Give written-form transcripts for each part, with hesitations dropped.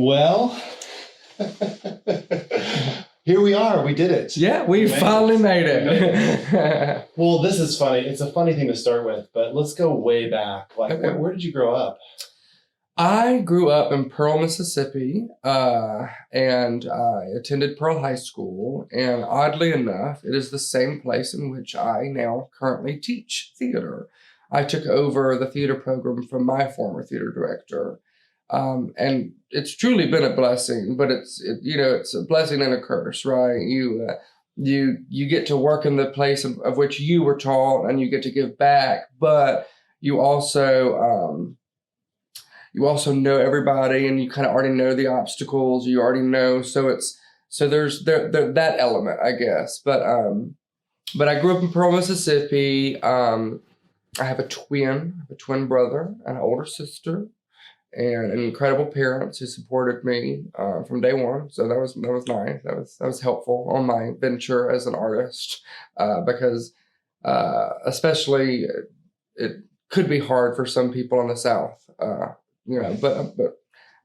Well, here we are. We did it. Yeah, we finally made it. Well, this is funny. It's a funny thing to start with, but let's go way back. Like, Okay. where did you grow up? I grew up in Pearl, Mississippi, and I attended Pearl High School. And oddly enough, it is the same place in which I now currently teach theater. I took over the theater program from my former theater director. And it's truly been a blessing, but it's a blessing and a curse, right? You get to work in the place of which you were taught, and you get to give back, but you also know everybody, and you kind of already know the obstacles. You already know, so there's that element, I guess. But I grew up in Pearl, Mississippi. I have a twin brother and an older sister, and incredible parents who supported me from day one. So that was nice. That was helpful on my venture as an artist, because especially it could be hard for some people in the South. But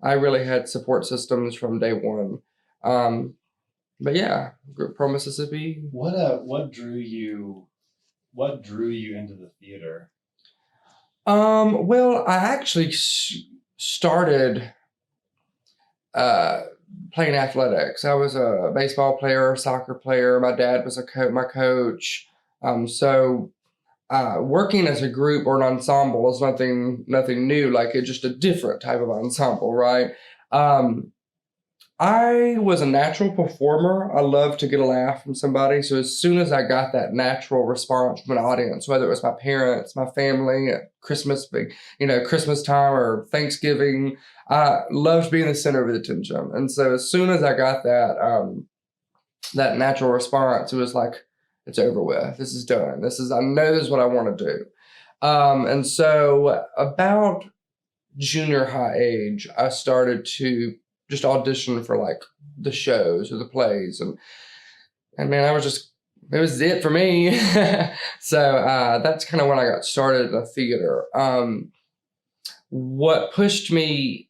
I really had support systems from day one. But yeah, Pearl, Mississippi. What drew you into the theater? Well, I actually started playing athletics. I was a baseball player, soccer player. My dad was my coach. So working as a group or an ensemble is nothing new. Like, it's just a different type of ensemble, right? I was a natural performer. I love to get a laugh from somebody. So as soon as I got that natural response from an audience, whether it was my parents, my family, at Christmas, Christmas time or Thanksgiving, I loved being the center of attention. And so as soon as I got that natural response, it was like, it's over with. This is done. I know this is what I want to do. And so about junior high age, I started to just audition for like the shows or the plays. And man, it was it for me. So that's kind of when I got started in the theater. What pushed me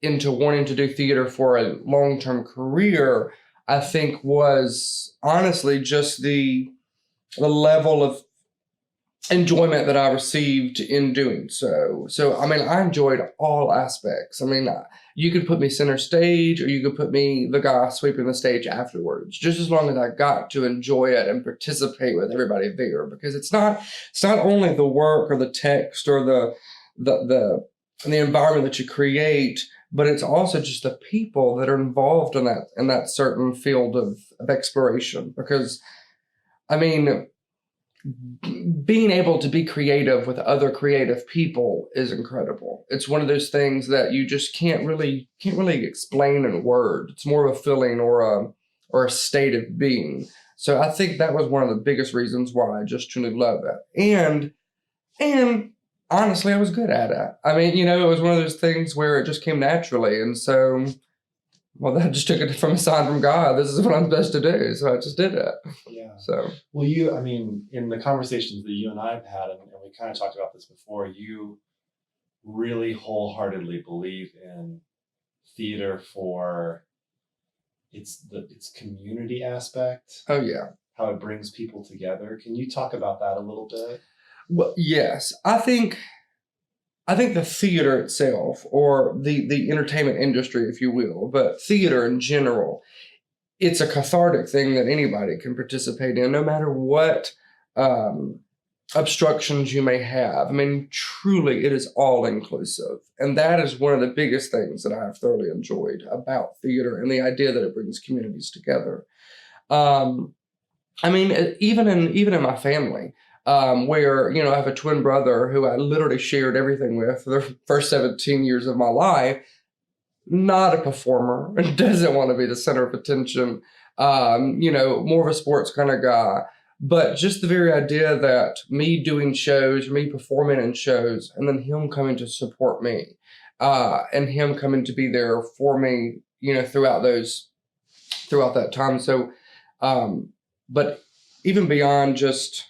into wanting to do theater for a long-term career, I think, was honestly just the level of enjoyment that I received in doing so. So, I mean, I enjoyed all aspects. I mean, you could put me center stage, or you could put me the guy sweeping the stage afterwards, just as long as I got to enjoy it and participate with everybody there. Because it's not only the work or the text or the environment that you create, but it's also just the people that are involved in that certain field of exploration. Because, I mean, being able to be creative with other creative people is incredible. It's one of those things that you just can't really explain in words. It's more of a feeling or a state of being. So I think that was one of the biggest reasons why I just truly love it. And honestly, I was good at it. I mean, it was one of those things where it just came naturally. And so, well, that just took it from a sign from God. This is what I'm supposed to do. So I just did it. Yeah. So, well, in the conversations that you and I have had, and we kind of talked about this before, you really wholeheartedly believe in theater for its community aspect. Oh, yeah. How it brings people together. Can you talk about that a little bit? Well, yes. I think the theater itself, or the entertainment industry, if you will, but theater in general, it's a cathartic thing that anybody can participate in, no matter what obstructions you may have. I mean, truly, it is all inclusive. And that is one of the biggest things that I have thoroughly enjoyed about theater, and the idea that it brings communities together. I mean, even in my family, where, I have a twin brother who I literally shared everything with for the first 17 years of my life, not a performer, doesn't want to be the center of attention, more of a sports kind of guy. But just the very idea that me doing shows, me performing in shows, and then him coming to support me, and him coming to be there for me, throughout that time. So, but even beyond just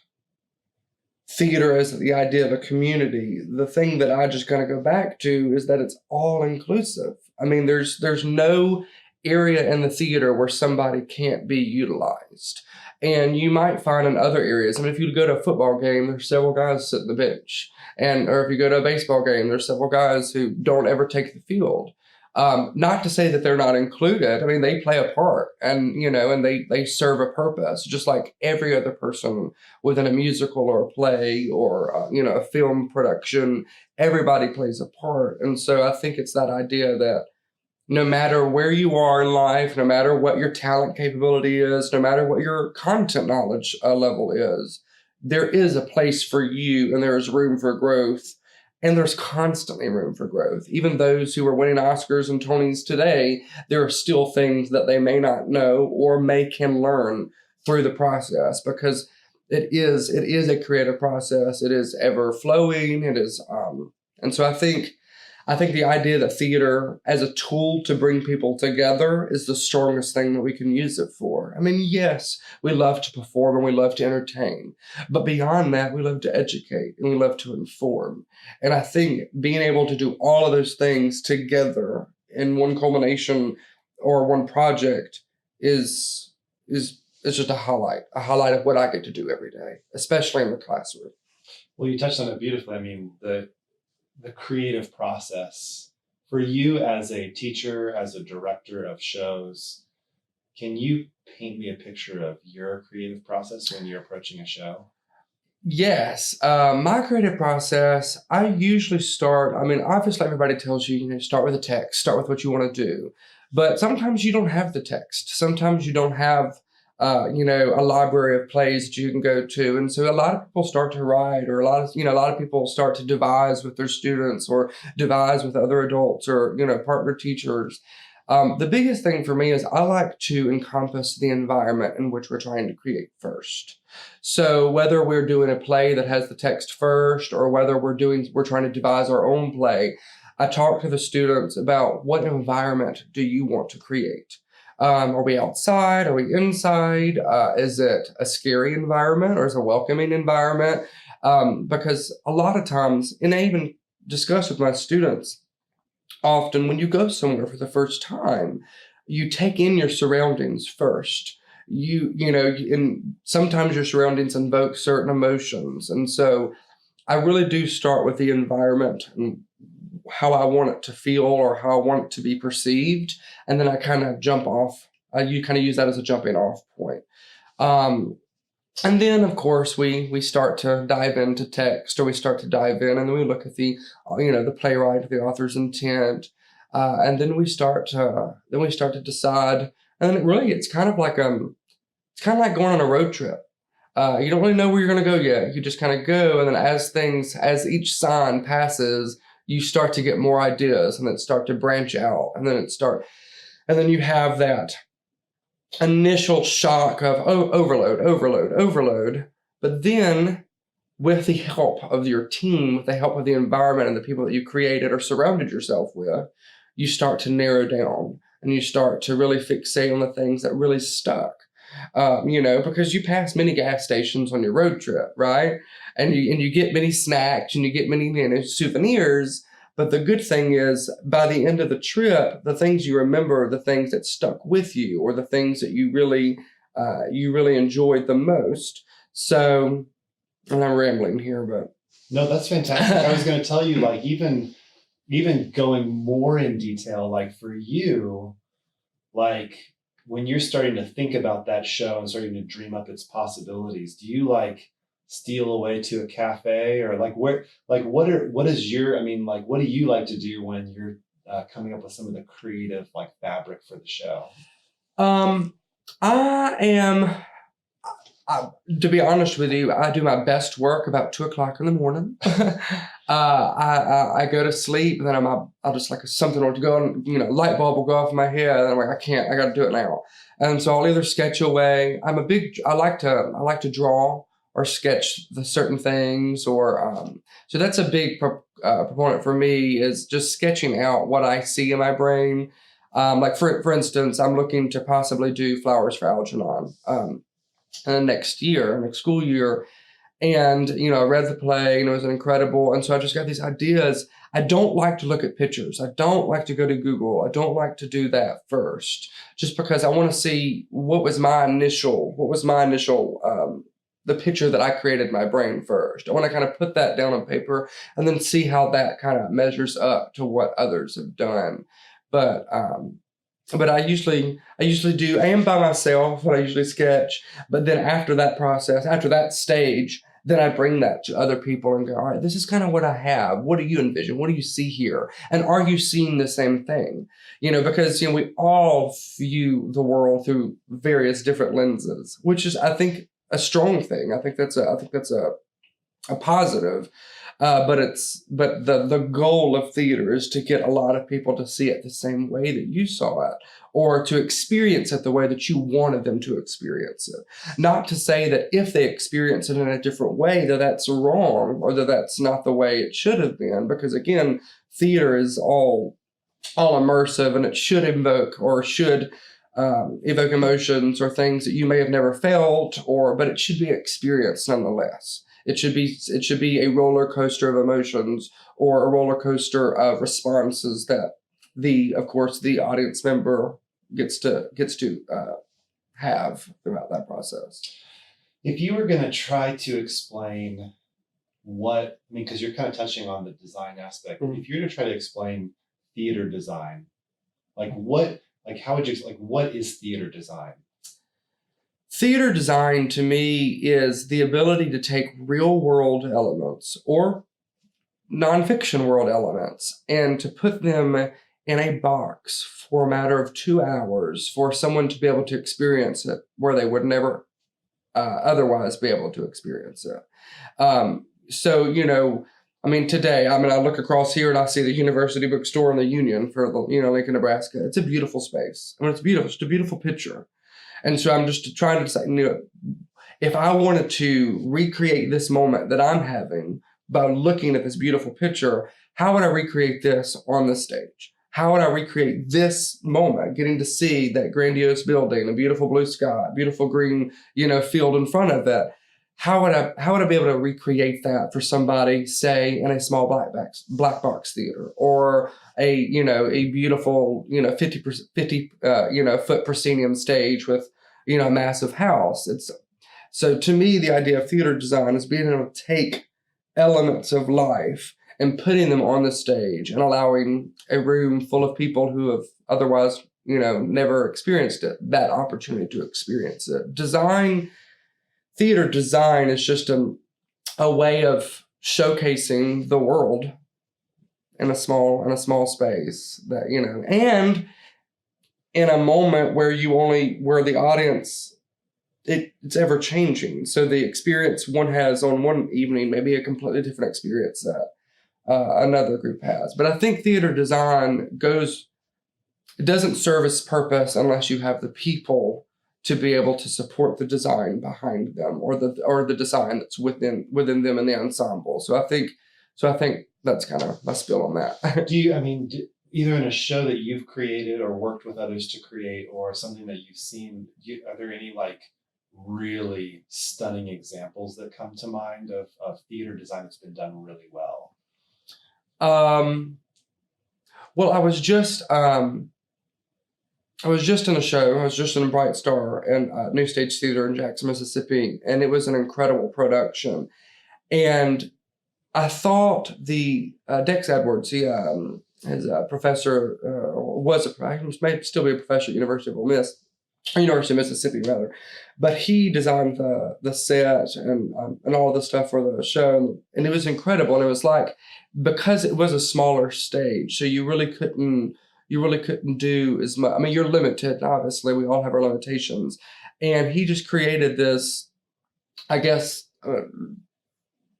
theater as the idea of a community, the thing that I just kind of go back to is that it's all inclusive. I mean, there's no area in the theater where somebody can't be utilized. And you might find in other areas, I mean, if you go to a football game, there's several guys sitting on the bench. And or if you go to a baseball game, there's several guys who don't ever take the field. Not to say that they're not included. I mean, they play a part, and and they serve a purpose, just like every other person within a musical or a play or a film production. Everybody plays a part, and so I think it's that idea that no matter where you are in life, no matter what your talent capability is, no matter what your content knowledge level is, there is a place for you, and there is room for growth. And there's constantly room for growth. Even those who are winning Oscars and Tonys today, there are still things that they may not know or can learn through the process, because it is a creative process. It is ever flowing. It is, and so I think the idea that theater as a tool to bring people together is the strongest thing that we can use it for. I mean, yes, we love to perform and we love to entertain, but beyond that, we love to educate and we love to inform. And I think being able to do all of those things together in one culmination or one project is just a highlight of what I get to do every day, especially in the classroom. Well, you touched on it beautifully. I mean, the creative process for you as a teacher, as a director of shows, can you paint me a picture of your creative process when you're approaching a show? Yes. My creative process, I usually start, I mean, obviously everybody tells you, start with a text, start with what you want to do. But sometimes you don't have the text. Sometimes you don't have a library of plays that you can go to. And so a lot of people start to write, or a lot of people start to devise with their students or devise with other adults or, partner teachers. The biggest thing for me is I like to encompass the environment in which we're trying to create first. So whether we're doing a play that has the text first, or whether we're trying to devise our own play, I talk to the students about what environment do you want to create? Are we outside? Are we inside? Is it a scary environment or is it a welcoming environment? Because a lot of times, and I even discuss with my students, often when you go somewhere for the first time, you take in your surroundings first. And sometimes your surroundings invoke certain emotions. And so I really do start with the environment and how I want it to feel or how I want it to be perceived. And then I kind of jump off. You kind of use that as a jumping off point. And then, of course, we start to dive into text, or we start to dive in, and then we look at the playwright, the author's intent, and then we start to decide. And then it's kind of like going on a road trip. You don't really know where you're going to go yet. You just kind of go, and then as each sign passes, you start to get more ideas, and then start to branch out, and then you have that initial shock of overload. But then with the help of your team, with the help of the environment and the people that you created or surrounded yourself with, you start to narrow down and you start to really fixate on the things that really stuck. Because you pass many gas stations on your road trip, right? And you get many snacks and you get many souvenirs. But the good thing is, by the end of the trip, the things you remember are the things that stuck with you, or the things that you really enjoyed the most. So, and I'm rambling here, but no, that's fantastic. I was going to tell you, like, even going more in detail, like for you, like when you're starting to think about that show and starting to dream up its possibilities, do you steal away to a cafe, or what do you like to do when you're coming up with some of the creative fabric for the show? To be honest with you, I do my best work about 2:00 in the morning. I go to sleep, and then I'll just something will go on, light bulb will go off in my head, and I'm like, I got to do it now. And so I'll either sketch away. I like to draw or sketch the certain things, or so that's a big proponent for me, is just sketching out what I see in my brain. For instance, I'm looking to possibly do Flowers for Algernon next school year, And, I read the play and it was incredible. And so I just got these ideas. I don't like to look at pictures. I don't like to go to Google. I don't like to do that first, just because I want to see what was my initial, the picture that I created in my brain first. I want to kind of put that down on paper and then see how that kind of measures up to what others have done. But I usually do. I am by myself when I usually sketch. But then after that process, after that stage, then I bring that to other people and go, all right, this is kind of what I have. What do you envision? What do you see here? And are you seeing the same thing? Because we all view the world through various different lenses, which is, I think, a strong thing. I think that's a positive. But the goal of theater is to get a lot of people to see it the same way that you saw it, or to experience it the way that you wanted them to experience it. Not to say that if they experience it in a different way, that that's wrong or that that's not the way it should have been, because again, theater is all immersive, and it should evoke emotions or things that you may have never felt, but it should be experienced nonetheless. It should be a roller coaster of emotions, or a roller coaster of responses that the audience member gets to have throughout that process. If you were going to try to explain because you're kind of touching on the design aspect. Mm-hmm. If you were to try to explain theater design, what is theater design? Theater design to me is the ability to take real world elements or nonfiction world elements and to put them in a box for a matter of 2 hours for someone to be able to experience it where they would never otherwise be able to experience it. Today, I look across here and I see the University Bookstore and the Union for Lincoln, Nebraska. It's a beautiful space. It's beautiful. It's a beautiful picture. And so I'm just trying to decide, if I wanted to recreate this moment that I'm having by looking at this beautiful picture, how would I recreate this on the stage? How would I recreate this moment, getting to see that grandiose building, a beautiful blue sky, beautiful green, field in front of it? How would I be able to recreate that for somebody, say, in a small black box theater, or a beautiful 50 foot proscenium stage with a massive house? So to me, the idea of theater design is being able to take elements of life and putting them on the stage and allowing a room full of people who have otherwise never experienced it that opportunity to experience it. Theater design is just a way of showcasing the world in a small space that, and in a moment where the audience, it's ever changing. So the experience one has on one evening may be a completely different experience that another group has. But I think theater design it doesn't serve its purpose unless you have the people to be able to support the design behind them, or the design that's within them in the ensemble. So I think that's kind of my spill on that. Either in a show that you've created or worked with others to create, or something that you've seen, are there any really stunning examples that come to mind of theater design that's been done really well? Well, I was just in a show. I was just in Bright Star and New Stage Theater in Jackson, Mississippi, and it was an incredible production. And I thought the Dex Edwards, he is a professor, may still be a professor at University of Mississippi rather, but he designed the set and all the stuff for the show, and it was incredible. And it was because it was a smaller stage, so you really couldn't do as much. You're limited, obviously. We all have our limitations. And he just created this, I guess,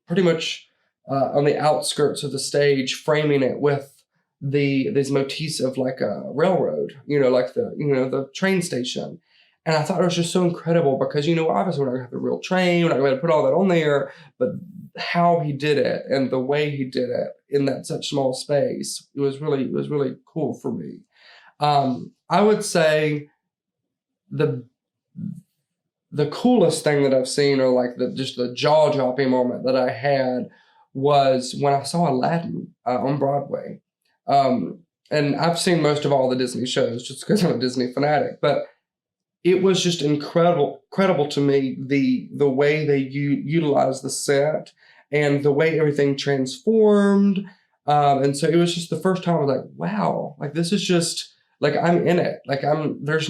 pretty much on the outskirts of the stage, framing it with these motifs of a railroad, the train station. And I thought it was just so incredible because, obviously we're not going to have the real train, we're not going to put all that on there, but how he did it and the way he did it in that such small space, it was really cool for me. I would say the the coolest thing that I've seen, or like just the jaw dropping moment that I had, was when I saw Aladdin on Broadway. And I've seen most of all the Disney shows just because I'm a Disney fanatic, but it was just incredible to me, the way they utilized the set and the way everything transformed. And so it was just the first time I was like, wow, like this is just like I'm in it. Like there's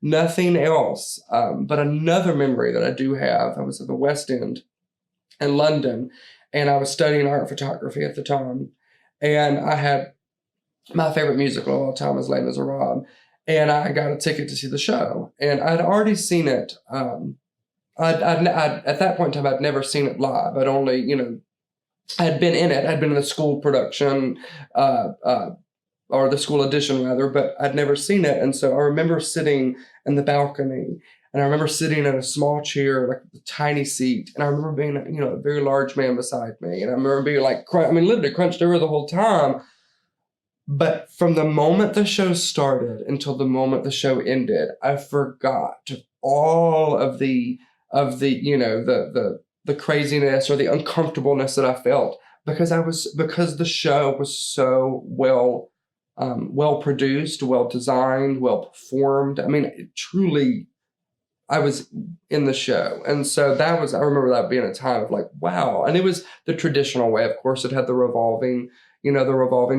nothing else. But another memory that I do have, I was at the West End in London, and I was studying art photography at the time, and I had my favorite musical of all time is Les Miserables, and I got a ticket to see the show, and I'd already seen it. I'd at that point in time, I'd never seen it live. I'd only, I'd been in it. I'd been in the school production, or the school edition rather, but I'd never seen it. And so I remember sitting in the balcony, and I remember sitting in a small chair, like a tiny seat. And I remember being, a very large man beside me. And I remember being like, literally crunched over the whole time. But from the moment the show started until the moment the show ended, I forgot all of the craziness or the uncomfortableness that I felt because the show was so well produced, well designed, well performed. I mean, it truly, I was in the show. And so I remember that being a time of like, wow. And it was the traditional way. Of course, it had the revolving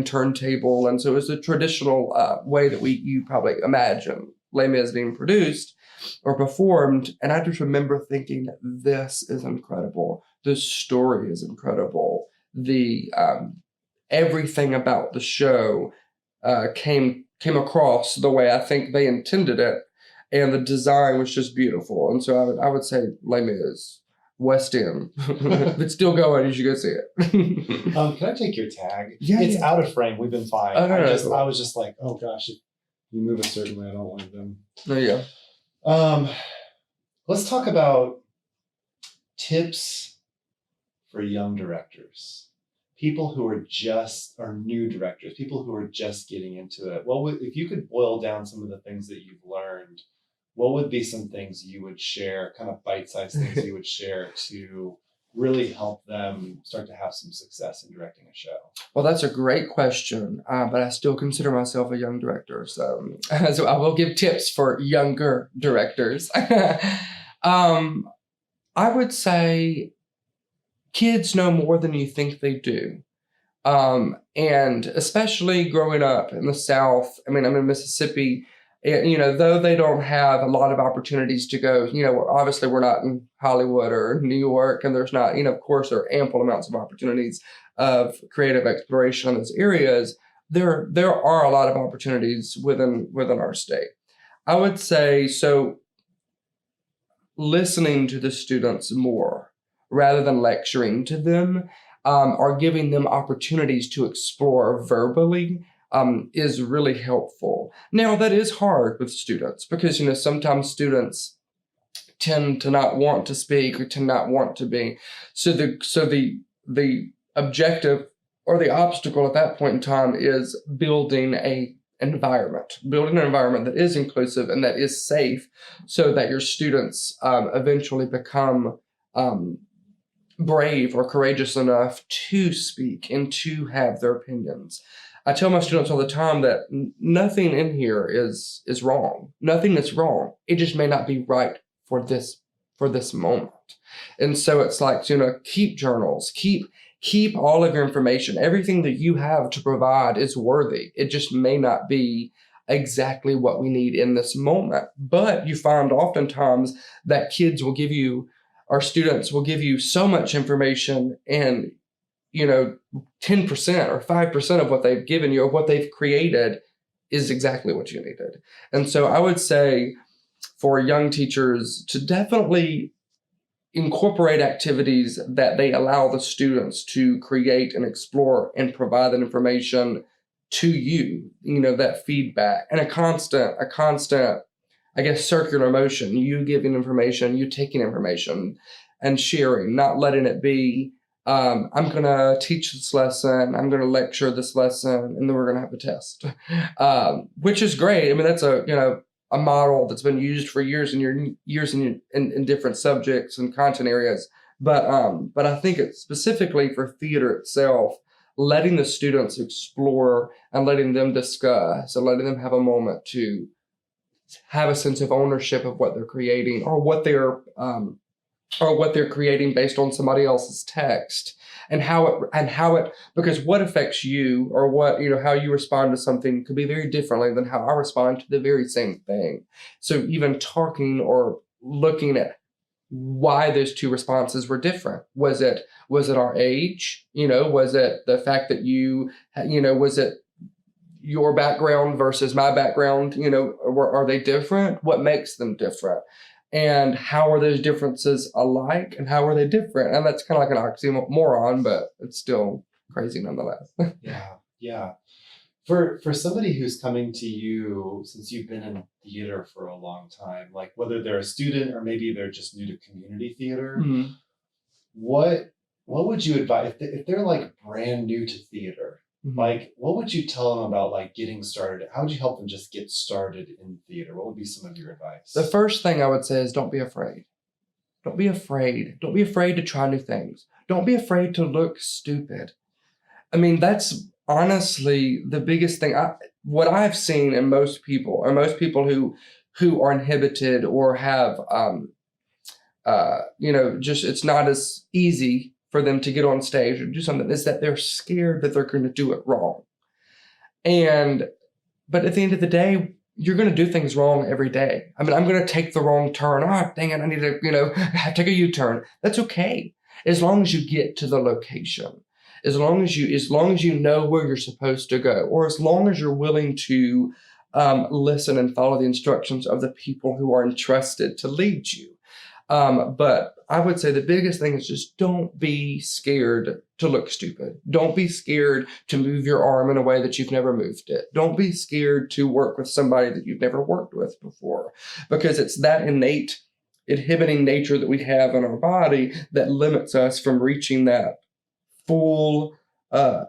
turntable. And so it was the traditional way that you probably imagine Les Mis being produced or performed. And I just remember thinking, this is incredible. This story is incredible. The everything about the show came across the way I think they intended it, and the design was just beautiful. And so I would say Les Mis, West End. If it's still going, you should go see it. Can I take your tag? Yeah, it's out of frame. We've been fine. Oh, no, I was just like, oh gosh, if you move a certain way, I don't like them. There you go. Let's talk about tips for young directors. People who are new directors, people who are just getting into it. If you could boil down some of the things that you've learned, what would be some things you would share, kind of bite-sized things you would share to really help them start to have some success in directing a show? Well, that's a great question, but I still consider myself a young director. So I will give tips for younger directors. I would say kids know more than you think they do. And especially growing up in the South, I'm in Mississippi, though they don't have a lot of opportunities to go, obviously we're not in Hollywood or New York, and there's not, of course, there are ample amounts of opportunities of creative exploration in those areas. There are a lot of opportunities within our state. I would say, so listening to the students more rather than lecturing to them, or giving them opportunities to explore verbally, is really helpful. Now, that is hard with students because, sometimes students tend to not want to speak or to not want to be. So the objective or the obstacle at that point in time is building an environment that is inclusive and that is safe so that your students eventually become brave or courageous enough to speak and to have their opinions. I tell my students all the time that nothing in here is wrong. Nothing is wrong. It just may not be right for this moment. And so it's like, keep journals, keep all of your information. Everything that you have to provide is worthy. It just may not be exactly what we need in this moment. But you find oftentimes that our students will give you so much information, and 10% or 5% of what they've given you or what they've created is exactly what you needed. And so I would say for young teachers to definitely incorporate activities that they allow the students to create and explore and provide that information to you, that feedback, and a constant, I guess, circular motion, you giving information, you taking information and sharing, not letting it be, I'm going to teach this lesson, I'm going to lecture this lesson, and then we're going to have a test, which is great. That's a model that's been used for years and years in different subjects and content areas. But I think it's specifically for theater itself, letting the students explore and letting them discuss and letting them have a moment to have a sense of ownership of what they're creating or what they're creating based on somebody else's text, and how it because what affects you or what how you respond to something could be very differently than how I respond to the very same thing. So even talking or looking at why those two responses were different. Was it our age? Was it the fact that was it your background versus my background? Are they different? What makes them different? And how are those differences alike and how are they different? And that's kind of like an oxymoron, but it's still crazy nonetheless. Yeah. For somebody who's coming to you, since you've been in theater for a long time, like whether they're a student or maybe they're just new to community theater, Mm-hmm. what would you advise if they're like brand new to theater? Mm-hmm. Like, what would you tell them about like getting started? How would you help them just get started in theater? What would be some of your advice? The first thing I would say is don't be afraid. Don't be afraid. Don't be afraid to try new things. Don't be afraid to look stupid. I mean, that's honestly the biggest thing. What I've seen in most people who are inhibited or have just it's not as easy for them to get on stage or do something, is that they're scared that they're going to do it wrong. But at the end of the day, you're going to do things wrong every day. I mean, I'm going to take the wrong turn. Oh, dang it, I need to, take a U-turn. That's okay. As long as you get to the location, as long as you know where you're supposed to go, or as long as you're willing to listen and follow the instructions of the people who are entrusted to lead you. But I would say the biggest thing is just don't be scared to look stupid. Don't be scared to move your arm in a way that you've never moved it. Don't be scared to work with somebody that you've never worked with before, because it's that innate inhibiting nature that we have in our body that limits us from reaching that full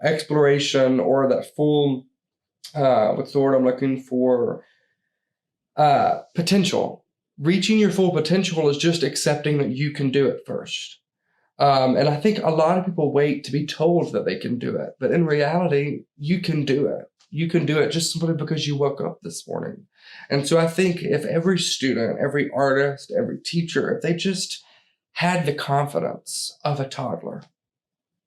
exploration, or that full, what's the word I'm looking for? Potential. Reaching your full potential is just accepting that you can do it first. And I think a lot of people wait to be told that they can do it. But in reality, you can do it. You can do it just simply because you woke up this morning. And so I think if every student, every artist, every teacher, if they just had the confidence of a toddler,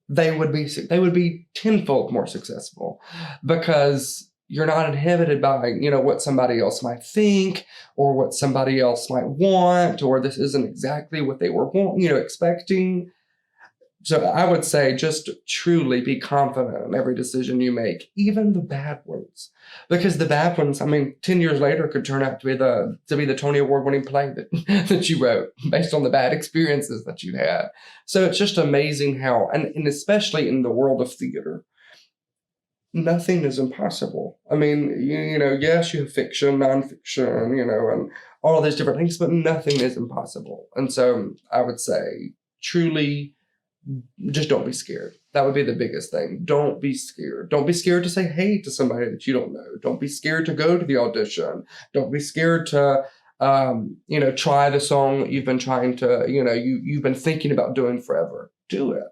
they would be tenfold more successful, because you're not inhibited by, what somebody else might think or what somebody else might want, or this isn't exactly what they were expecting. So I would say just truly be confident in every decision you make, even the bad ones, because the bad ones, 10 years later could turn out to be the Tony Award winning play that you wrote based on the bad experiences that you had. So it's just amazing how, and especially in the world of theater, nothing is impossible. Yes, you have fiction, nonfiction, and all of these different things, but nothing is impossible. And so I would say truly, just don't be scared. That would be the biggest thing. Don't be scared. Don't be scared to say hey to somebody that you don't know. Don't be scared to go to the audition. Don't be scared to, try the song that you've been trying to, you've been thinking about doing forever. Do it.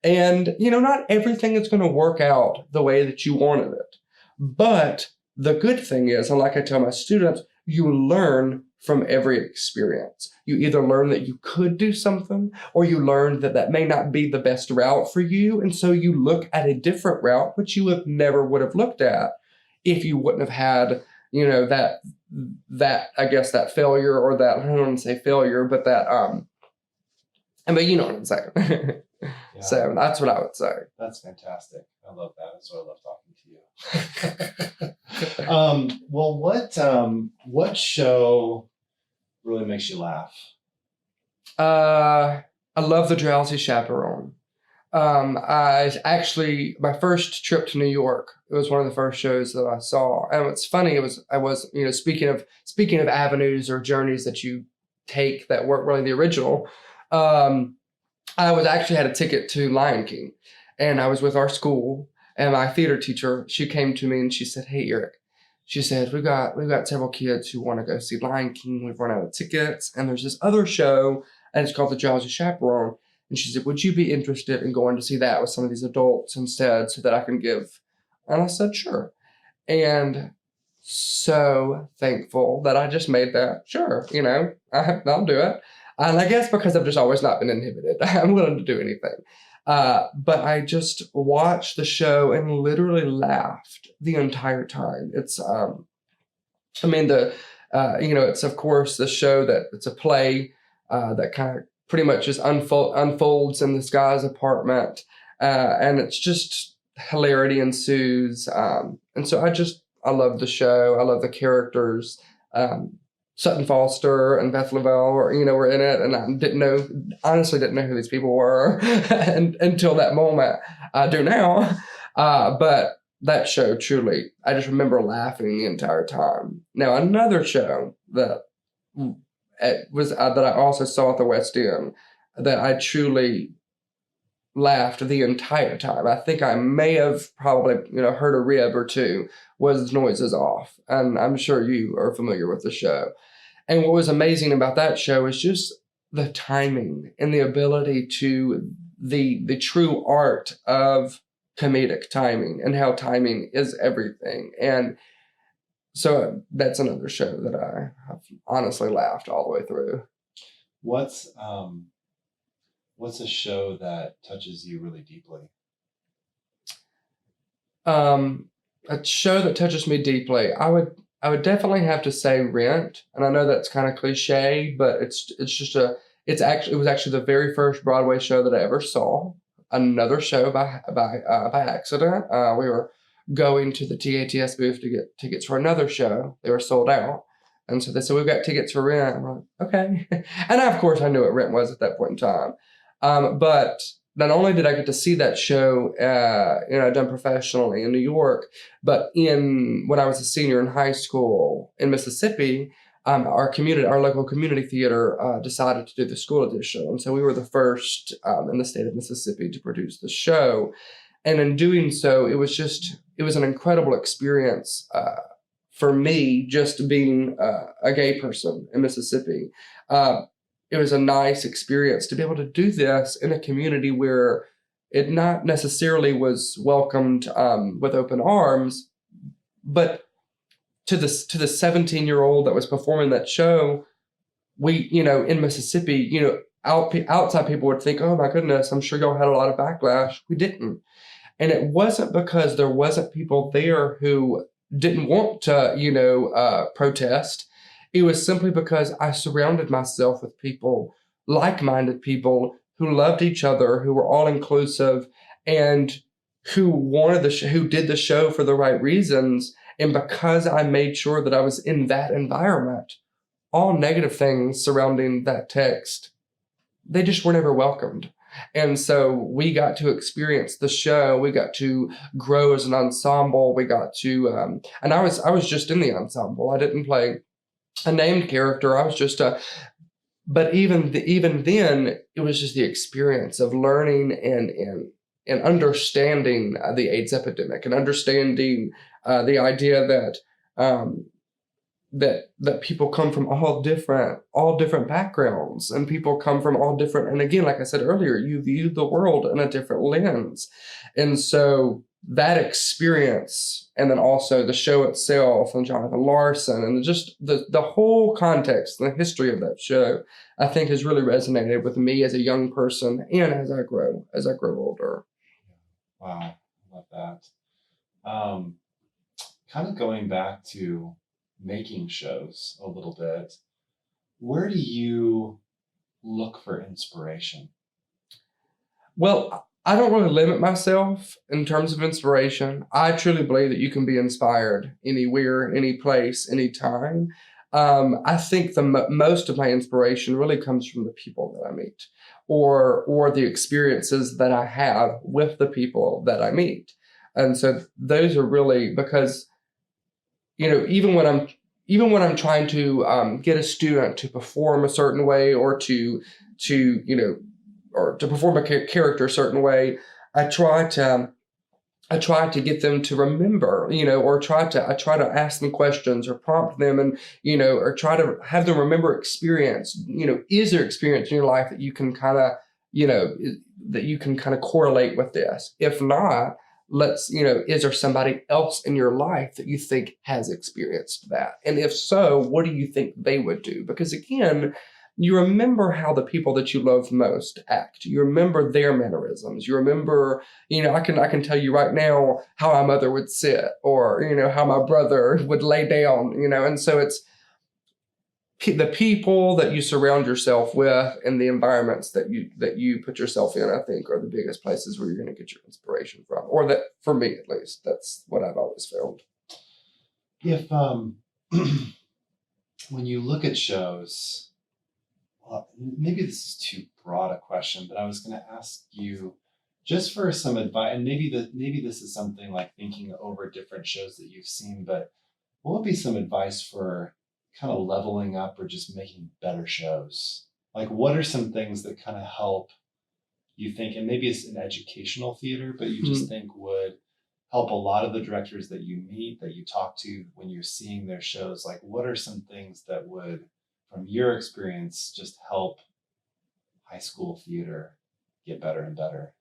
And, not everything is going to work out the way that you wanted it. But the good thing is, and like I tell my students, you learn from every experience. You either learn that you could do something, or you learn that may not be the best route for you. And so you look at a different route, which you never would have looked at if you wouldn't have had, that I guess that failure, or that, I don't want to say failure, but that, you know what I'm saying. Yeah. So that's what I would say. That's fantastic. I love that. That's why I love talking to you. Well, what show really makes you laugh? I love The Drowsy Chaperone. My first trip to New York, it was one of the first shows that I saw. And what's funny, I was speaking of avenues or journeys that you take that weren't really the original, I actually had a ticket to Lion King, and I was with our school, and my theater teacher, she came to me and she said, "Hey, Eric," she said, we've got several kids who want to go see Lion King. We've run out of tickets, and there's this other show, and it's called The Drowsy Chaperone. And she said, would you be interested in going to see that with some of these adults instead, so that I can give? And I said, sure. And so thankful that I just made that. Sure, I'll do it. And I guess because I've just always not been inhibited, I'm willing to do anything. But I just watched the show and literally laughed the entire time. It's, it's of course the show that it's a play that kind of pretty much just unfolds in this guy's apartment, and it's just hilarity ensues. And so I love the show. I love the characters. Sutton Foster and Beth Lavelle were in it, and I honestly didn't know who these people were until that moment. I do now. But that show, truly, I just remember laughing the entire time. Now, another show that that I also saw at the West End that I truly laughed the entire time. I think I may have probably heard a rib or two, was Noises Off, and I'm sure you are familiar with the show. And what was amazing about that show is just the timing and the ability to the true art of comedic timing, and how timing is everything. And so that's another show that I have honestly laughed all the way through. What's a show that touches you really deeply? A show that touches me deeply, I would definitely have to say Rent, and I know that's kind of cliche, but it was actually the very first Broadway show that I ever saw. Another show by accident. We were going to the TATS booth to get tickets for another show. They were sold out, and so they said, we've got tickets for Rent. I'm like, okay, and of course I knew what Rent was at that point in time. But not only did I get to see that show, done professionally in New York, but when I was a senior in high school in Mississippi, our local community theater decided to do the school edition. And so we were the first in the state of Mississippi to produce the show. And in doing so, it was an incredible experience for me, just being a gay person in Mississippi. It was a nice experience to be able to do this in a community where it not necessarily was welcomed with open arms, but to the 17-year-old that was performing that show, we, in Mississippi, outside people would think, oh my goodness, I'm sure y'all had a lot of backlash. We didn't. And it wasn't because there wasn't people there who didn't want to, protest. It was simply because I surrounded myself with people, like-minded people who loved each other, who were all inclusive, and who who did the show for the right reasons. And because I made sure that I was in that environment, all negative things surrounding that text, they just were never welcomed. And so we got to experience the show. We got to grow as an ensemble. We got to, and I was just in the ensemble. I didn't play a named character. I was just but even then, it was just the experience of learning and understanding the AIDS epidemic, and understanding the idea that people come from all different backgrounds, and people come from all different, and again, like I said earlier, you view the world in a different lens. And so that experience, and then also the show itself, and Jonathan Larson, and just the whole context and the history of that show, I think has really resonated with me as a young person, and as I grow older. Wow, I love that. Kind of going back to making shows a little bit, where do you look for inspiration? Well, I don't really limit myself in terms of inspiration. I truly believe that you can be inspired anywhere, any place, anytime. I think most of my inspiration really comes from the people that I meet, or the experiences that I have with the people that I meet. And so those are really, because even when I'm trying to get a student to perform a certain way, or to perform a character a certain way, I try to I try to get them to remember, or I try to ask them questions or prompt them and, or try to have them remember experience. Is there experience in your life that you can kind of, correlate with this? If not, is there somebody else in your life that you think has experienced that? And if so, what do you think they would do? Because again, you remember how the people that you love most act. You remember their mannerisms. You remember, I can tell you right now how my mother would sit, or, how my brother would lay down, and so it's the people that you surround yourself with and the environments that you put yourself in, I think, are the biggest places where you're going to get your inspiration from, or that, for me at least, that's what I've always felt. If when you look at shows, well, maybe this is too broad a question, but I was going to ask you just for some advice, and maybe this is something like thinking over different shows that you've seen, but what would be some advice for kind of leveling up or just making better shows? Like, what are some things that kind of help you think, and maybe it's in educational theater, but you just think would help a lot of the directors that you meet, that you talk to when you're seeing their shows? Like, what are some things that would, from your experience, just help high school theater get better and better?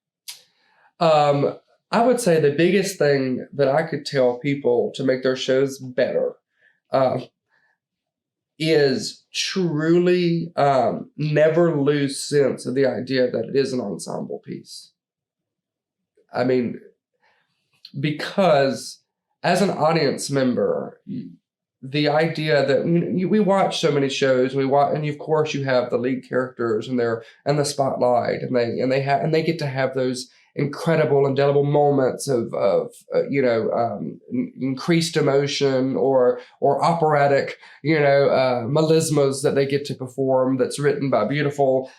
I would say the biggest thing that I could tell people to make their shows better is truly never lose sense of the idea that it is an ensemble piece. I mean, because as an audience member, the idea that we watch so many shows, and of course you have the lead characters and the spotlight, and they get to have those incredible, indelible moments of increased emotion or operatic, melismas that they get to perform. That's written by beautiful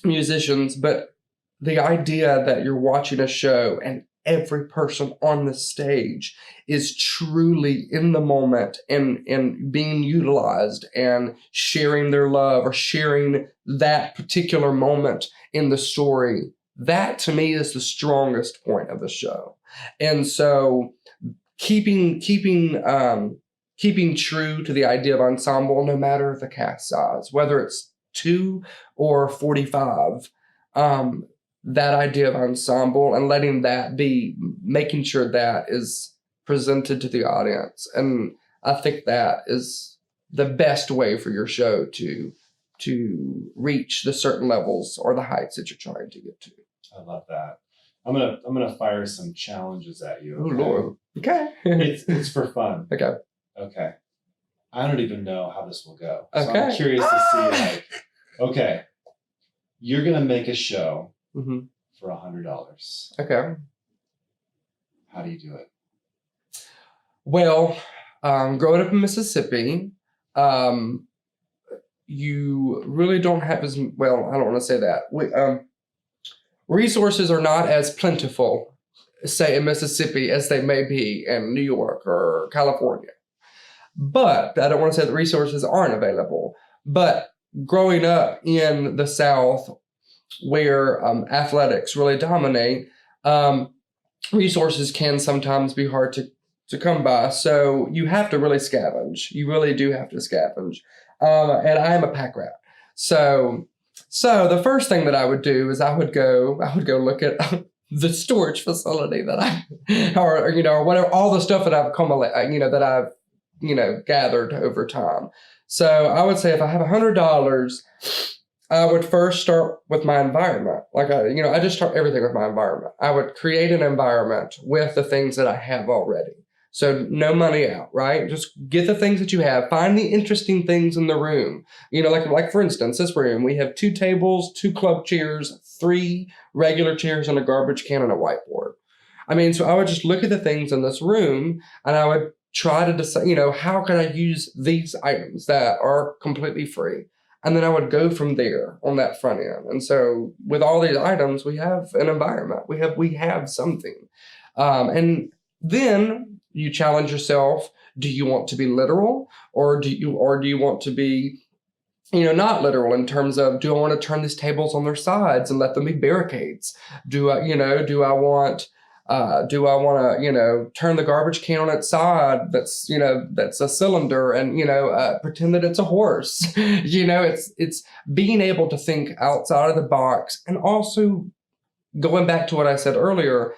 musicians, but the idea that you're watching a show and every person on the stage is truly in the moment and being utilized and sharing their love or sharing that particular moment in the story. That to me is the strongest point of the show. And so keeping true to the idea of ensemble, no matter the cast size, whether it's 2 or 45, that idea of ensemble and making sure that is presented to the audience. And I think that is the best way for your show to reach the certain levels or the heights that you're trying to get to. I love that. I'm gonna fire some challenges at you. Okay? Oh Lord. Okay. it's for fun. Okay. I don't even know how this will go. So Okay. I'm curious to see, okay, you're gonna make a show for $100. Okay. How do you do it? Well, growing up in Mississippi, you really don't have as well. I don't want to say that. Resources are not as plentiful, say, in Mississippi as they may be in New York or California. But I don't want to say that resources aren't available. But growing up in the South, where athletics really dominate, resources can sometimes be hard to come by. So you have to really scavenge. You really do have to scavenge. And I am a pack rat. So the first thing that I would do is I would go look at the storage facility that or whatever, all the stuff that I've gathered over time. So I would say if I have $100, I would first start with my environment. I just start everything with my environment. I would create an environment with the things that I have already. So no money out, right? Just get the things that you have. Find the interesting things in the room. Like for instance, this room, we have 2 tables, 2 club chairs, 3 regular chairs, and a garbage can and a whiteboard. So I would just look at the things in this room and I would try to decide, how can I use these items that are completely free? And then I would go from there on that front end. And so with all these items, we have an environment. We have something. And then you challenge yourself. Do you want to be literal, or do you want to be, not literal in terms of, do I want to turn these tables on their sides and let them be barricades? Do I want Do I want to, turn the garbage can on its side? That's a cylinder, and pretend that it's a horse. It's being able to think outside of the box, and also going back to what I said earlier,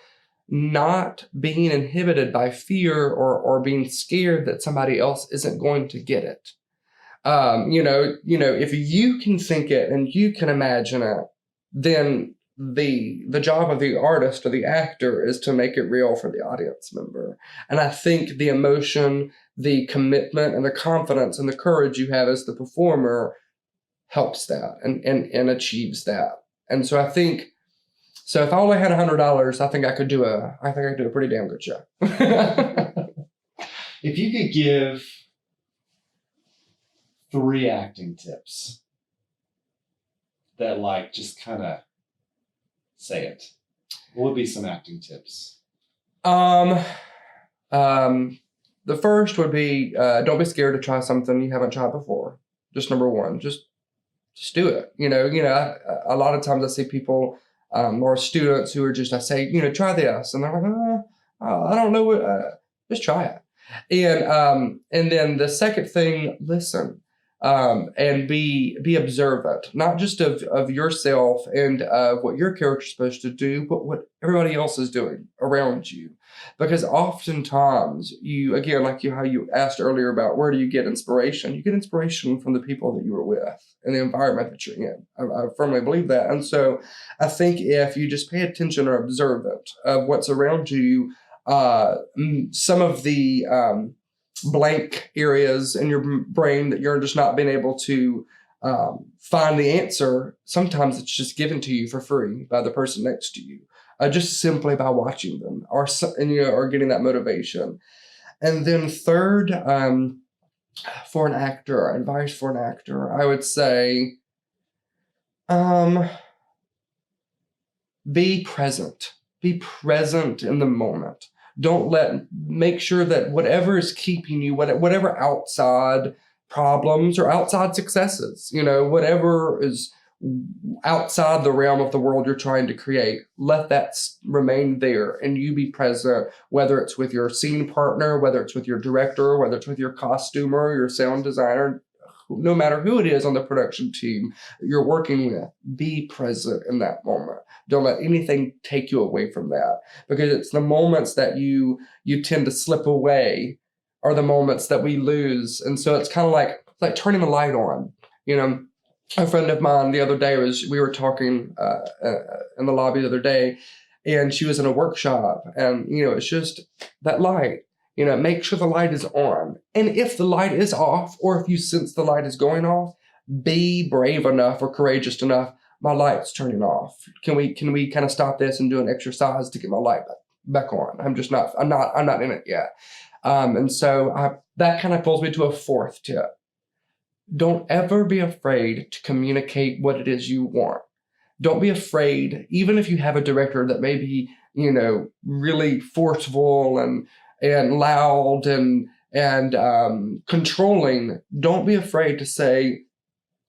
not being inhibited by fear or being scared that somebody else isn't going to get it. If you can think it and you can imagine it, then the job of the artist or the actor is to make it real for the audience member. And I think the emotion, the commitment, and the confidence and the courage you have as the performer helps that and achieves that. And so I think, so if I only had $100, I think I could do a pretty damn good show. If you could give 3 acting tips that just kind of say it, what would be some acting tips? The first would be, don't be scared to try something you haven't tried before. Just number one, just do it. A lot of times I see people, or students who are I say, try this. And they're like, I don't know what, just try it. And then the second thing, listen. And be observant, not just of yourself and of what your character's supposed to do, but what everybody else is doing around you. Because oftentimes how you asked earlier about where do you get inspiration? You get inspiration from the people that you were with and the environment that you're in. I firmly believe that. And so I think if you just pay attention or observant of what's around you, some of the blank areas in your brain that you're just not being able to find the answer, sometimes it's just given to you for free by the person next to you, just simply by watching them or getting that motivation. And then third, for an actor, advice for an actor, I would say be present. Be present in the moment. Make sure that whatever is keeping you, whatever outside problems or outside successes, whatever is outside the realm of the world you're trying to create, let that remain there and you be present, whether it's with your scene partner, whether it's with your director, whether it's with your costumer, your sound designer, no matter who it is on the production team you're working with, be present in that moment. Don't let anything take you away from that, because it's the moments that you tend to slip away are the moments that we lose. And so it's kind of like turning the light on. A friend of mine the other day we were talking in the lobby the other day, and she was in a workshop, and it's just that light. Make sure the light is on. And if the light is off, or if you sense the light is going off, be brave enough or courageous enough. My light's turning off. Can we kind of stop this and do an exercise to get my light back on? I'm not in it yet. And so that kind of pulls me to a fourth tip. Don't ever be afraid to communicate what it is you want. Don't be afraid, even if you have a director that may be, really forceful and loud and controlling. Don't be afraid to say,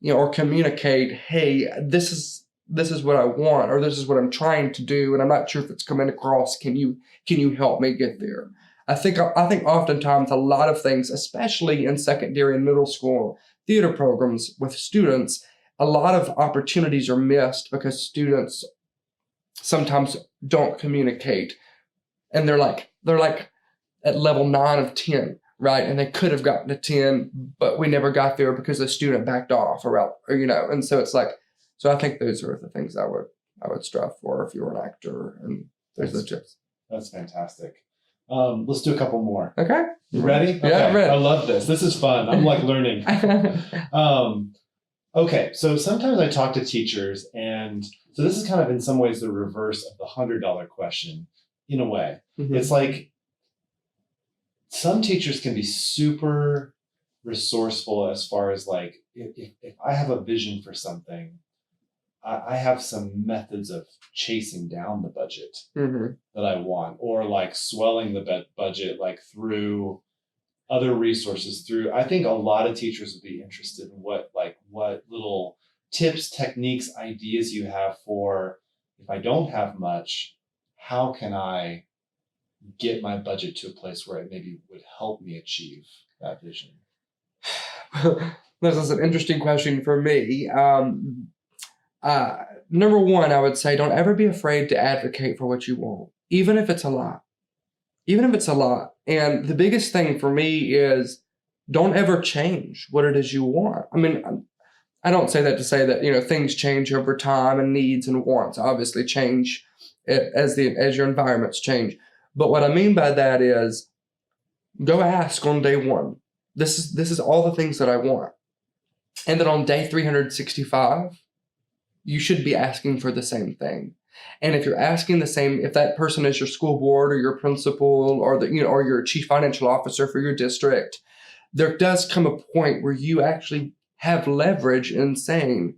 or communicate, hey, this is what I want, or this is what I'm trying to do, and I'm not sure if it's coming across. Can you help me get there? I think oftentimes a lot of things, especially in secondary and middle school theater programs with students, a lot of opportunities are missed because students sometimes don't communicate, and they're like at level 9 of 10, right? And they could have gotten to 10, but we never got there because the student backed off, and so it's so I think those are the things I would strive for if you were an actor, and those are the tips. That's fantastic. Let's do a couple more. Okay. You ready? Okay. Yeah, I'm ready. I love this. This is fun. I'm learning. Okay. So sometimes I talk to teachers, and so this is kind of in some ways the reverse of the $100 question in a way. Mm-hmm. It's like some teachers can be super resourceful as far as if I have a vision for something, I have some methods of chasing down the budget that I want, or swelling the budget through other resources. I think a lot of teachers would be interested in what little tips, techniques, ideas you have for, if I don't have much, how can I get my budget to a place where it maybe would help me achieve that vision? This is an interesting question for me. Number one, I would say don't ever be afraid to advocate for what you want, even if it's a lot. Even if it's a lot. And the biggest thing for me is don't ever change what it is you want. I mean, I don't say that to say that, things change over time and needs and wants obviously change as your environments change. But what I mean by that is go ask on day one. This is all the things that I want. And then on day 365, you should be asking for the same thing. And if you're asking the same, if that person is your school board or your principal or or your chief financial officer for your district, there does come a point where you actually have leverage in saying,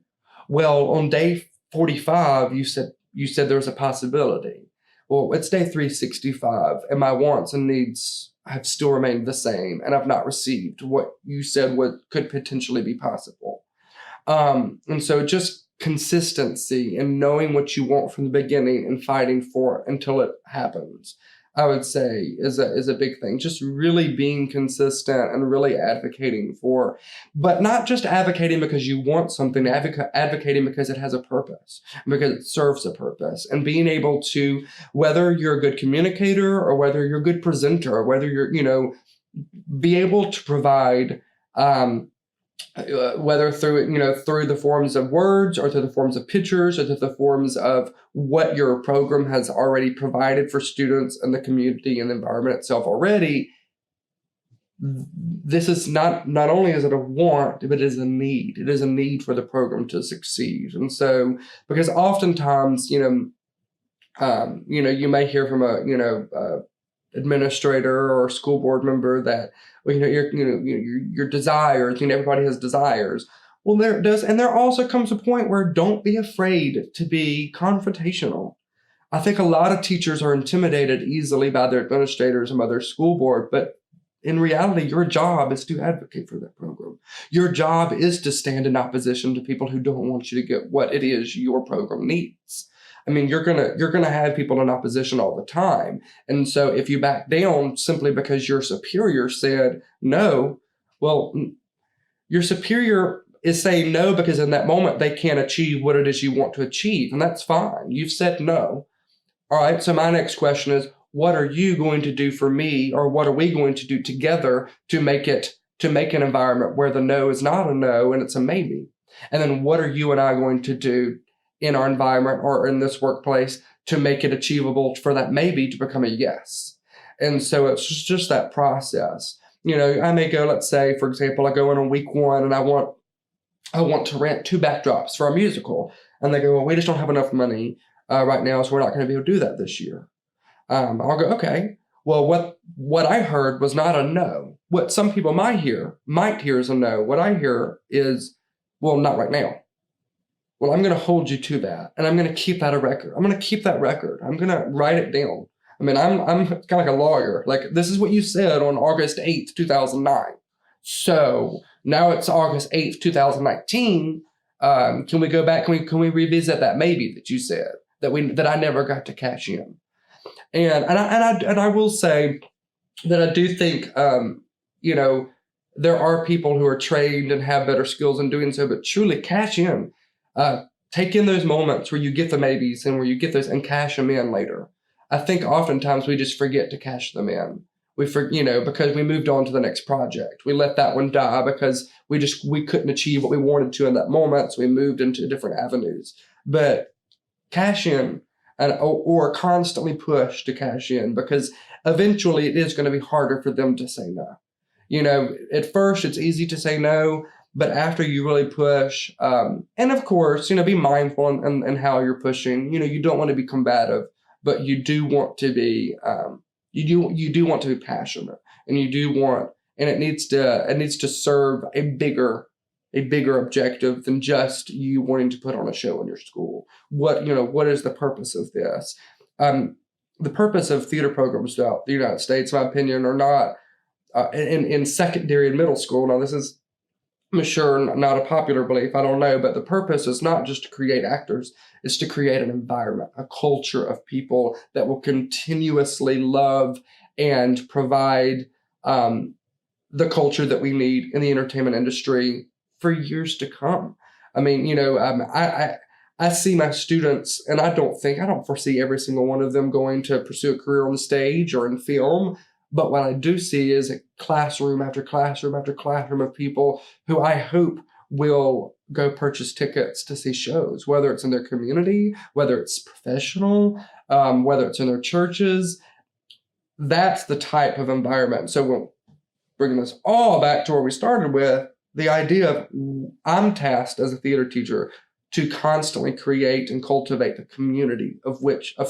well, on day 45, you said there was a possibility. Well, it's day 365 and my wants and needs have still remained the same and I've not received what you said could potentially be possible. And so just consistency and knowing what you want from the beginning and fighting for it until it happens, I would say is a big thing. Just really being consistent and really advocating for, but not just advocating because you want something, advocating because it has a purpose, because it serves a purpose, and being able to, whether you're a good communicator or whether you're a good presenter, or whether you're, be able to provide, whether through the forms of words or through the forms of pictures or through the forms of what your program has already provided for students and the community and the environment itself already. This is not only is it a want, but it is a need. It is a need for the program to succeed. And so, because oftentimes, you may hear from a administrator or school board member that, well, your desires, everybody has desires. Well, there also comes a point where don't be afraid to be confrontational. I think a lot of teachers are intimidated easily by their administrators and by their school board, but in reality, your job is to advocate for that program. Your job is to stand in opposition to people who don't want you to get what it is your program needs. I mean, you're gonna have people in opposition all the time. And so if you back down simply because your superior said no, well, your superior is saying no because in that moment they can't achieve what it is you want to achieve. And that's fine. You've said no. All right, so my next question is, what are you going to do for me, or what are we going to do together to make an environment where the no is not a no and it's a maybe? And then what are you and I going to do in our environment or in this workplace to make it achievable for that maybe to become a yes? And so it's just that process. I may go, let's say, for example, I go in on week one and I want to rent 2 backdrops for a musical. And they go, well, we just don't have enough money right now, so we're not going to be able to do that this year. I'll go, okay, well, what I heard was not a no. What some people might hear is a no. What I hear is, well, not right now. Well, I'm going to hold you to that, and I'm going to keep that a record. I'm going to keep that record. I'm going to write it down. I mean, I'm kind of like a lawyer. Like, this is what you said on August 8th, 2009. So now it's August 8th, 2019. Can we go back? Can we revisit that maybe that you said that I never got to cash in? And I will say that I do think, there are people who are trained and have better skills in doing so, but truly cash in. Take in those moments where you get the maybes and where you get those and cash them in later. I think oftentimes we just forget to cash them in. Because we moved on to the next project. We let that one die because we couldn't achieve what we wanted to in that moment. So we moved into different avenues. But cash in or constantly push to cash in, because eventually it is going to be harder for them to say no. At first it's easy to say no, but after you really push, and of course, be mindful in how you're pushing. You don't want to be combative, but you do want to be, you do want to be passionate, and it needs to serve a bigger objective than just you wanting to put on a show in your school. What is the purpose of this? The purpose of theater programs throughout the United States, in my opinion, are not in secondary and middle school. Now, this is I'm sure not a popular belief, I don't know, but the purpose is not just to create actors, it's to create an environment, a culture of people that will continuously love and provide um, the culture that we need in the entertainment industry for years to come. I mean, I see my students, and I don't foresee every single one of them going to pursue a career on the stage or in film. But what I do see is a classroom after classroom after classroom of people who I hope will go purchase tickets to see shows, whether it's in their community, whether it's professional, whether it's in their churches. That's the type of environment. So we'll bringing this all back to where we started with the idea of I'm tasked as a theater teacher to constantly create and cultivate the community of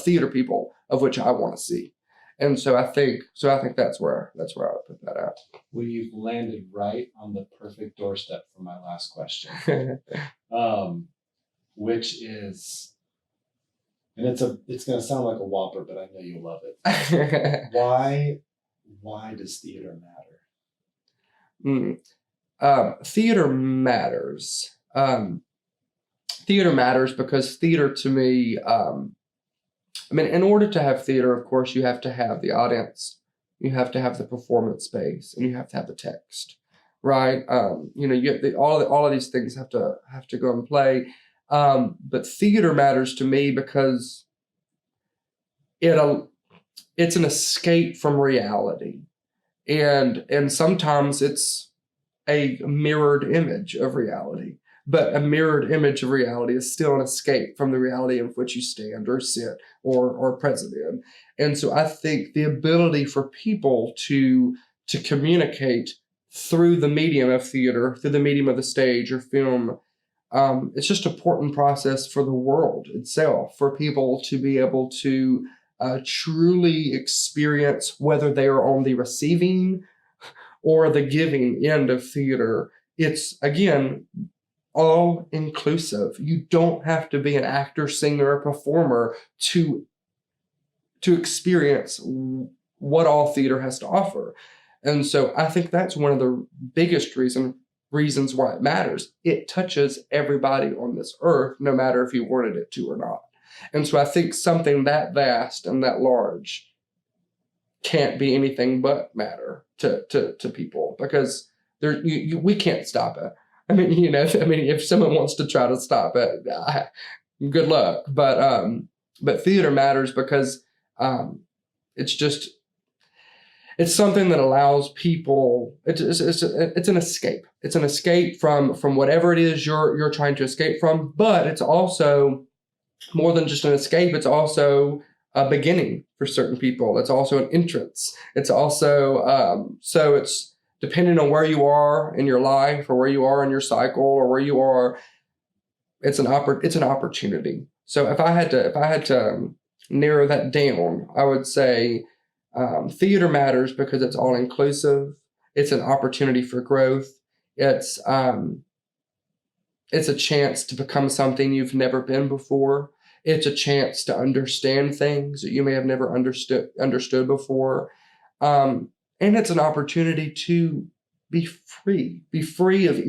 theater people of which I want to see. And so I think that's where I would put that out. Well, you've landed right on the perfect doorstep for my last question, which is, and it's going to sound like a whopper, but I know you'll love it. Why does theater matter? Theater matters. Theater matters because theater to me, in order to have theater, of course, you have to have the audience, you have to have the performance space, and you have to have the text, right? All of these things have to go and play. But theater matters to me because it's an escape from reality, and sometimes it's a mirrored image of reality. But a mirrored image of reality is still an escape from the reality in which you stand or sit or present in. And so I think the ability for people to communicate through the medium of theater, through the medium of the stage or film, it's just an important process for the world itself, for people to be able to truly experience, whether they are on the receiving or the giving end of theater. It's, again, all inclusive. You don't have to be an actor, singer, or performer to experience what all theater has to offer. And so I think that's one of the biggest reasons why it matters. It touches everybody on this earth, no matter if you wanted it to or not. And so I think something that vast and that large can't be anything but matter to people, because we can't stop it. If someone wants to try to stop it, good luck. But theater matters because it's something that allows people. It's an escape. It's an escape from whatever it is you're trying to escape from. But it's also more than just an escape. It's also a beginning for certain people. It's also an entrance. It's also so it's depending on where you are in your life or where you are in your cycle or where you are. It's an opportunity. So if I had to narrow that down, I would say theater matters because it's all inclusive. It's an opportunity for growth. It's a chance to become something you've never been before. It's a chance to understand things that you may have never understood before. And it's an opportunity to be free of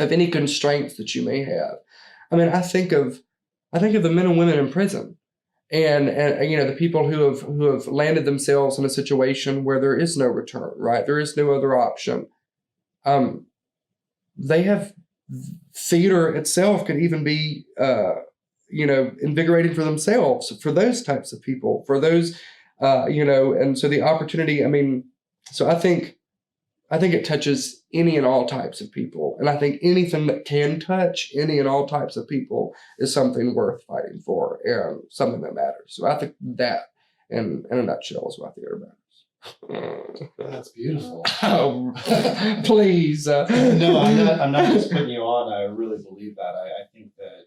any constraints that you may have. I think of the men and women in prison, and the people who have landed themselves in a situation where there is no return, right? There is no other option. They have theater itself could even be invigorating for themselves, for those types of people, for those and so the opportunity. So I think it touches any and all types of people, and I think anything that can touch any and all types of people is something worth fighting for and something that matters. So I think that, in a nutshell, is why theater matters. That's beautiful. Oh, please. No, I'm not just putting you on. I really believe that. I think that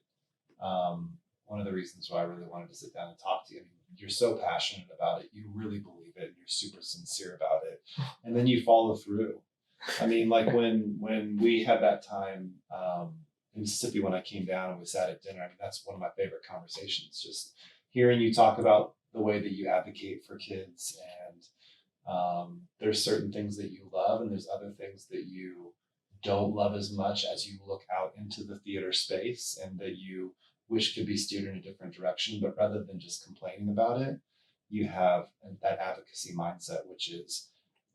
one of the reasons why I really wanted to sit down and talk to you, you're so passionate about it. You really believe it. You're super sincere about it. And then you follow through. Like when we had that time in Mississippi, when I came down and we sat at dinner, that's one of my favorite conversations, just hearing you talk about the way that you advocate for kids. And there's certain things that you love and there's other things that you don't love as much as you look out into the theater space and that you wish could be steered in a different direction, but rather than just complaining about it, you have that advocacy mindset, which is,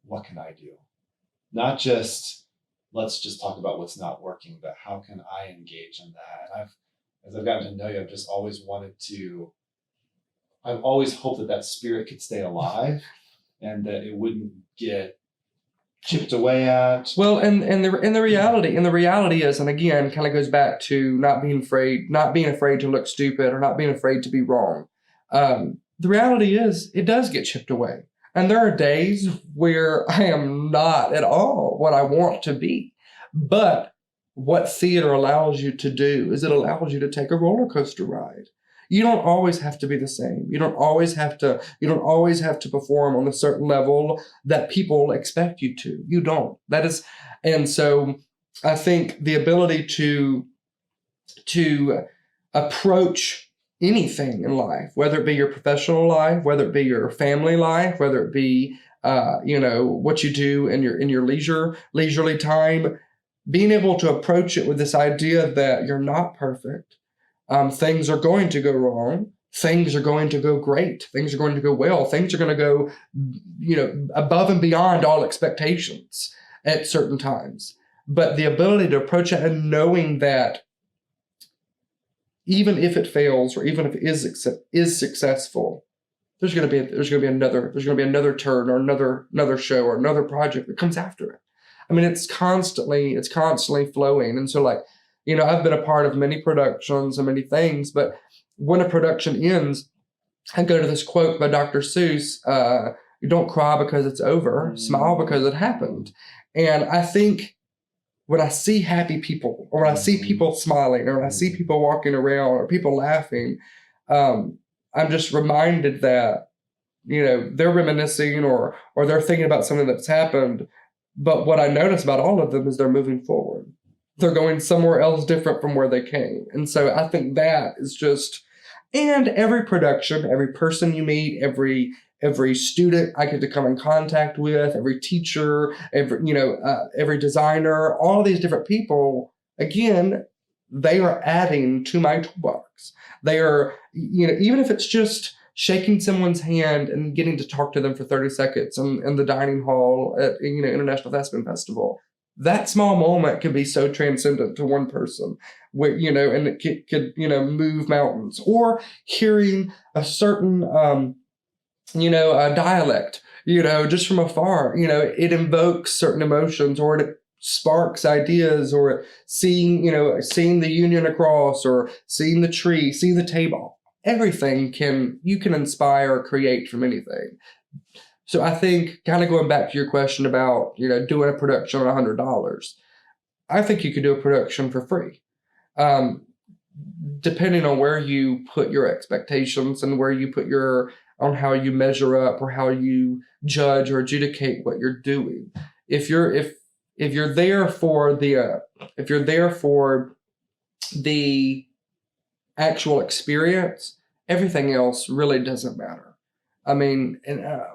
what can I do? Not just, let's just talk about what's not working, but how can I engage in that? And as I've gotten to know you, I've just always I've always hoped that that spirit could stay alive and that it wouldn't get chipped away at. Well, and the reality is, and again, kind of goes back to not being afraid to look stupid or not being afraid to be wrong. The reality is, it does get chipped away, and there are days where I am not at all what I want to be. But what theater allows you to do is it allows you to take a roller coaster ride. You don't always have to be the same. You don't always have to perform on a certain level that people expect you to. You don't. And so I think the ability to approach anything in life, whether it be your professional life, whether it be your family life, whether it be what you do in your leisurely time, being able to approach it with this idea that you're not perfect. Things are going to go wrong. Things are going to go great. Things are going to go well. Things are going to go, above and beyond all expectations at certain times. But the ability to approach it and knowing that even if it fails or even if it is successful, there's going to be another turn or another show or another project that comes after it. I mean, it's constantly flowing. And so I've been a part of many productions and many things, but when a production ends, I go to this quote by Dr. Seuss, you don't cry because it's over, smile because it happened. And I think when I see happy people, or when I see people smiling, or when I see people walking around, or people laughing, I'm just reminded that, they're reminiscing or they're thinking about something that's happened. But what I notice about all of them is they're moving forward. They're going somewhere else different from where they came. And so I think that is just, and every production, every person you meet, every student I get to come in contact with, every teacher, every designer, all these different people, again, they are adding to my toolbox. They are, even if it's just shaking someone's hand and getting to talk to them for 30 seconds in the dining hall at, International Thespian Festival, that small moment could be so transcendent to one person, where, and it could move mountains. Or hearing a certain, a dialect, just from afar, it invokes certain emotions, or it sparks ideas, or seeing the Union across, or seeing the tree, seeing the table. Everything you can inspire or create from anything. So I think, kind of going back to your question about, doing a production on $100, I think you could do a production for free. Depending on where you put your expectations and where you put on how you measure up or how you judge or adjudicate what you're doing. If you're there for the actual experience, everything else really doesn't matter. I mean,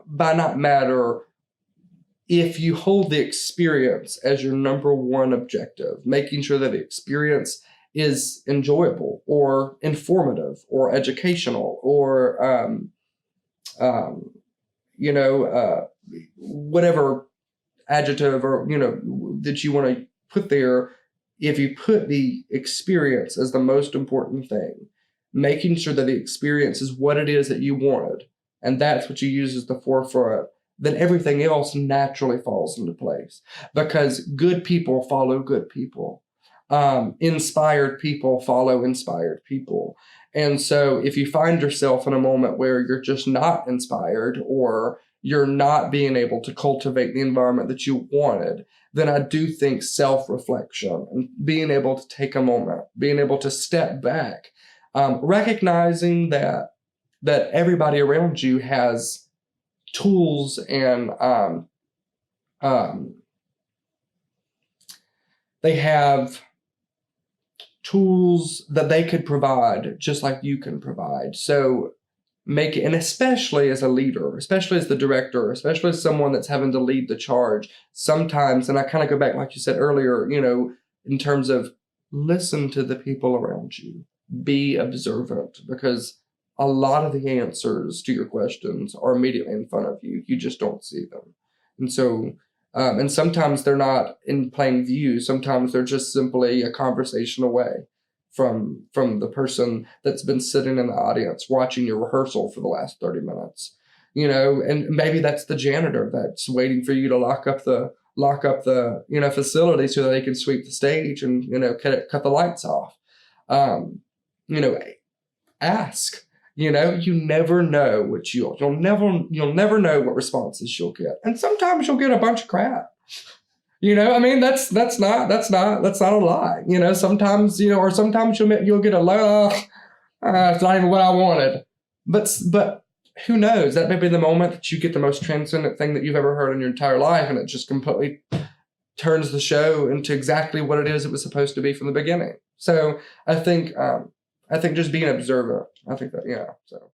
by not matter, if you hold the experience as your number one objective, making sure that the experience is enjoyable or informative or educational or, whatever adjective or, that you want to put there, if you put the experience as the most important thing, making sure that the experience is what it is that you wanted, and that's what you use as the forefront, then everything else naturally falls into place, because good people follow good people. Inspired people follow inspired people. And so if you find yourself in a moment where you're just not inspired, or you're not being able to cultivate the environment that you wanted, then I do think self-reflection and being able to take a moment, being able to step back, recognizing that everybody around you has tools and they have tools that they could provide just like you can provide. So make it, and especially as a leader, especially as the director, especially as someone that's having to lead the charge, sometimes, and I kind of go back, like you said earlier, in terms of listen to the people around you, be observant, because a lot of the answers to your questions are immediately in front of you. You just don't see them. And so, and sometimes they're not in plain view. Sometimes they're just simply a conversation away from the person that's been sitting in the audience watching your rehearsal for the last 30 minutes. And maybe that's the janitor that's waiting for you to lock up the facility so that they can sweep the stage and cut the lights off. Ask. You never know what you'll never know what responses you'll get, and sometimes you'll get a bunch of crap. That's not a lie. Sometimes or sometimes you'll get a low. It's not even what I wanted, but who knows? That may be the moment that you get the most transcendent thing that you've ever heard in your entire life, and it just completely turns the show into exactly what it is it was supposed to be from the beginning. So I think just being observant. I think that, so.